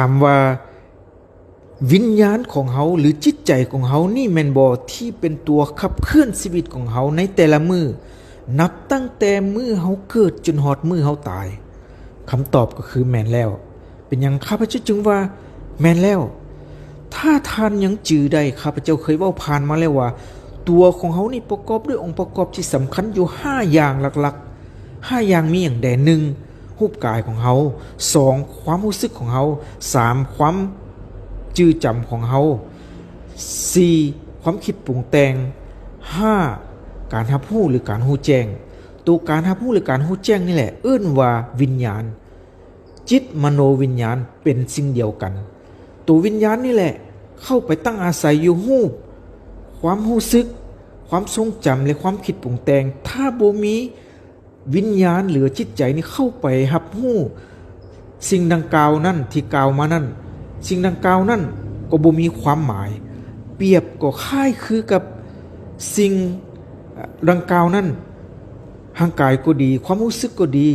ามว่าวิญญาณของเฮาหรือจิตใจของเฮานี่แม่นบ่ที่เป็นตัวขับเคลื่อนชีวิตของเฮาในแต่ละมือนับตั้งแต่มือเฮาเกิดจนฮอดมือเฮาตายคำตอบก็คือแม่นแล้วเป็นหยังข้าพเจ้าจึงว่าแม่นแล้วถ้าท่านยังจื้อได้ข้าพเจ้าเคยเว้าผ่านมาแล้วว่าตัวของเฮานี่ประกอบด้วยองค์ประกอบที่สำคัญอยู่5อย่างหลักๆ5อย่างมีหยังแด่1รูปกายของเฮา2ความรู้สึกของเฮา3ความจื้อจำของเฮา4ความคิดปรุงแต่ง5การรับรู้หรือการรู้แจ้งตัวการรับรู้หรือการรู้แจ้งนี่แหละเอิ้นว่าวิญญาณจิตมโนวิญญาณเป็นสิ่งเดียวกันตัววิญญาณนี่แหละเข้าไปตั้งอาศัยอยู่รูปความรู้สึกความทรงจำและความคิดปรุงแต่งถ้าบ่มีวิญญาณหรือจิตใจนี่เข้าไปรับรู้สิ่งดังกล่าวนั้นที่กล่าวมานั้นสิ่งดังกล่าวนั้นก็บ่มีความหมายเปรียบก็คล้ายคือกับสิ่งดังกล่าวนั้นร่างกายก็ดีความรู้สึกก็ดี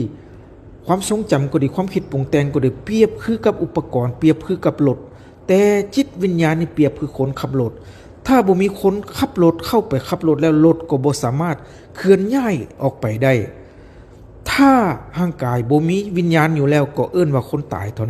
ความทรงจำก็ดีความคิดปรุงแต่งก็ดีเปรียบคือกับอุปกรณ์เปรียบคือกับรถแต่จิตวิญญาณนี่เปรียบคือคนขับรถถ้าบ่มีคนขับรถเข้าไปขับรถแล้วรถก็บ่สามารถเคลื่อนย้ายออกไปได้ถ้าร่างกายบ่มีวิญญาณอยู่แล้วก็เอิ้นว่าคนตายเท่านั้น